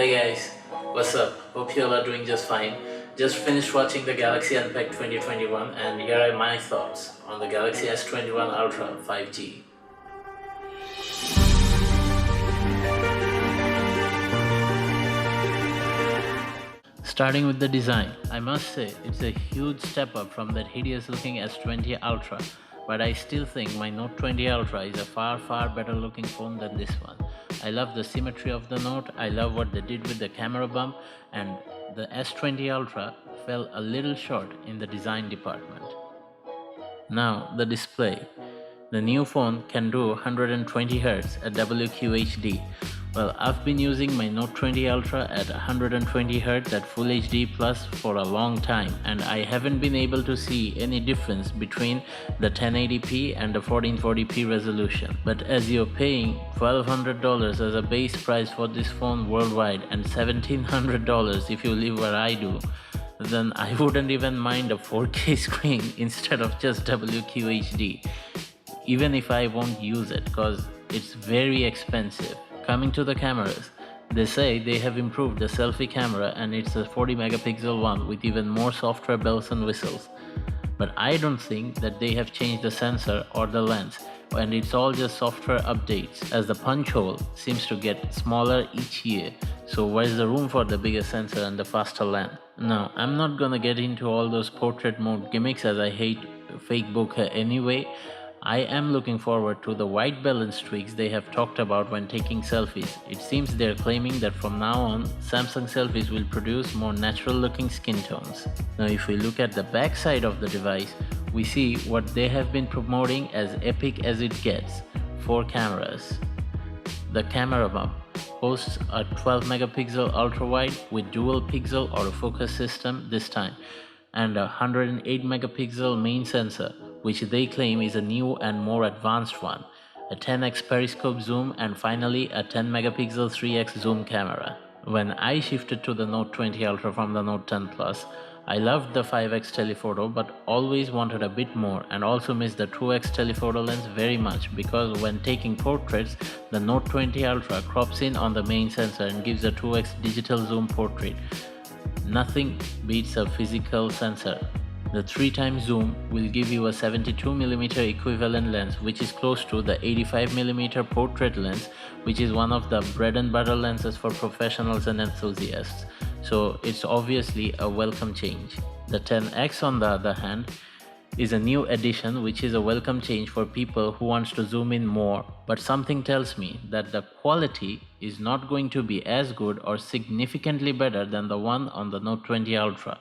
Hey guys, what's up? Hope you all are doing just fine. Just finished watching the Galaxy Unpacked 2021 and here are my thoughts on the Galaxy S21 Ultra 5G. Starting with the design, I must say it's a huge step up from that hideous looking S20 Ultra, but I still think my Note 20 Ultra is a far better looking phone than this one. I love the symmetry of the Note, I love what they did with the camera bump, and the S20 Ultra fell a little short in the design department. Now, the display. The new phone can do 120Hz at WQHD. Well, I've been using my Note 20 Ultra at 120Hz at Full HD Plus for a long time and I haven't been able to see any difference between the 1080p and the 1440p resolution. But as you're paying $1,200 as a base price for this phone worldwide and $1,700 if you live where I do, then I wouldn't even mind a 4K screen instead of just WQHD, even if I won't use it because it's very expensive. Coming to the cameras, they say they have improved the selfie camera and it's a 40 megapixel one with even more software bells and whistles. But I don't think that they have changed the sensor or the lens, and it's all just software updates as the punch hole seems to get smaller each year. So where's the room for the bigger sensor and the faster lens? Now, I'm not gonna get into all those portrait mode gimmicks as I hate fake bokeh anyway. I am looking forward to the white balance tweaks they have talked about when taking selfies. It seems they're claiming that from now on, Samsung selfies will produce more natural looking skin tones. Now if we look at the back side of the device, we see what they have been promoting as epic as it gets, 4 cameras. The camera bump hosts a 12 megapixel ultra wide with dual pixel autofocus system this time and a 108 megapixel main sensor, which they claim is a new and more advanced one, a 10x periscope zoom and finally a 10 megapixel 3x zoom camera. When I shifted to the Note 20 Ultra from the Note 10 Plus, I loved the 5x telephoto but always wanted a bit more and also missed the 2x telephoto lens very much because when taking portraits, the Note 20 Ultra crops in on the main sensor and gives a 2x digital zoom portrait. Nothing beats a physical sensor. The 3x zoom will give you a 72mm equivalent lens which is close to the 85mm portrait lens, which is one of the bread and butter lenses for professionals and enthusiasts. So it's obviously a welcome change. The 10x on the other hand is a new addition which is a welcome change for people who wants to zoom in more, but something tells me that the quality is not going to be as good or significantly better than the one on the Note 20 Ultra.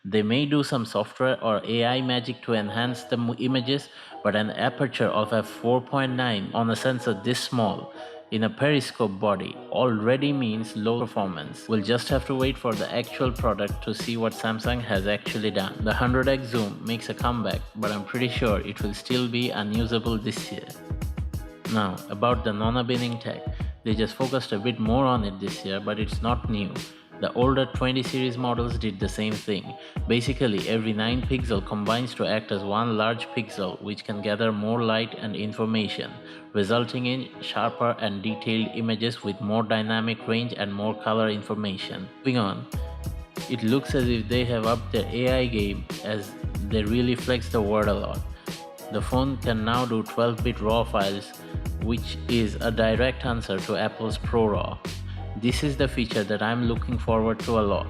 They may do some software or AI magic to enhance the images, but an aperture of f4.9 on a sensor this small in a periscope body already means low performance. We'll just have to wait for the actual product to see what Samsung has actually done. The 100x zoom makes a comeback, but I'm pretty sure it will still be unusable this year. Now, about the Nona-binning tech, they just focused a bit more on it this year, but it's not new. The older 20 series models did the same thing. Basically, every 9 pixel combines to act as one large pixel which can gather more light and information, resulting in sharper and detailed images with more dynamic range and more color information. Moving on, it looks as if they have upped their AI game as they really flex the word a lot. The phone can now do 12-bit RAW files, which is a direct answer to Apple's ProRAW. This is the feature that I'm looking forward to a lot,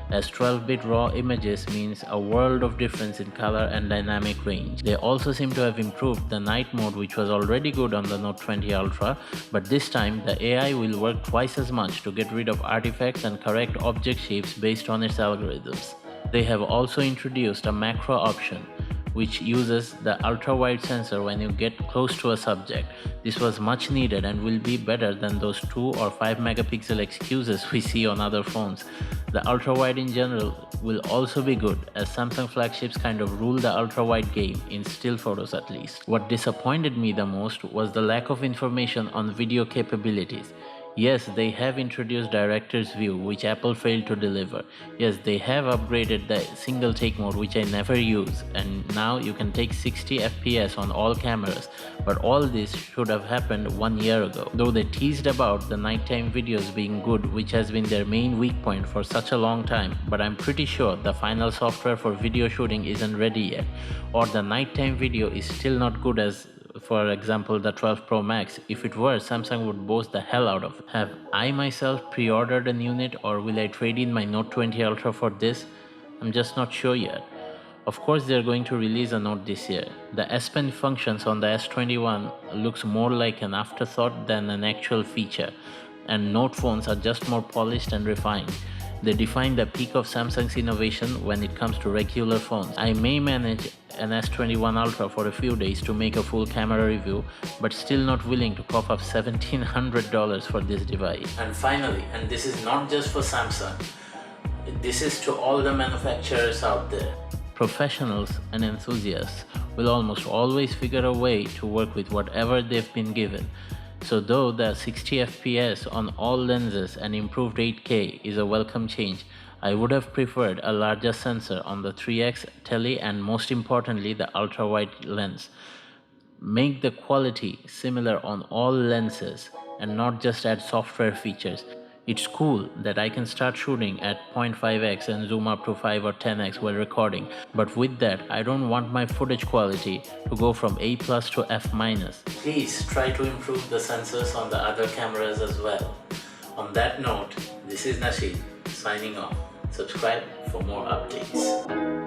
as 12-bit RAW images means a world of difference in color and dynamic range. They also seem to have improved the night mode which was already good on the Note 20 Ultra, but this time the AI will work twice as much to get rid of artifacts and correct object shapes based on its algorithms. They have also introduced a macro option, which uses the ultra-wide sensor when you get close to a subject. This was much needed and will be better than those 2 or 5 megapixel excuses we see on other phones. The ultra-wide in general will also be good, as Samsung flagships kind of rule the ultra-wide game, in still photos at least. What disappointed me the most was the lack of information on video capabilities. Yes, they have introduced director's view, which Apple failed to deliver. Yes, they have upgraded the single take mode, which I never use, and now you can take 60 FPS on all cameras. But all this should have happened 1 year ago. Though they teased about the nighttime videos being good, which has been their main weak point for such a long time, but I'm pretty sure the final software for video shooting isn't ready yet, or the nighttime video is still not good as, for example, the 12 Pro Max. If it were, Samsung would boast the hell out of it. Have I myself pre-ordered an unit, or will I trade in my Note 20 Ultra for this? I'm just not sure yet. Of course, they're going to release a Note this year. The S Pen functions on the S21 looks more like an afterthought than an actual feature, and Note phones are just more polished and refined. They define the peak of Samsung's innovation when it comes to regular phones. I may manage an S21 Ultra for a few days to make a full camera review, but still not willing to cough up $1,700 for this device. And finally, and this is not just for Samsung, this is to all the manufacturers out there. Professionals and enthusiasts will almost always figure a way to work with whatever they've been given. So though the 60 FPS on all lenses and improved 8K is a welcome change, I would have preferred a larger sensor on the 3x tele and most importantly the ultra-wide lens. Make the quality similar on all lenses and not just add software features. It's cool that I can start shooting at 0.5x and zoom up to 5 or 10x while recording, but with that, I don't want my footage quality to go from A+ to F-. Please try to improve the sensors on the other cameras as well. On that note, this is Nasheed signing off. Subscribe for more updates.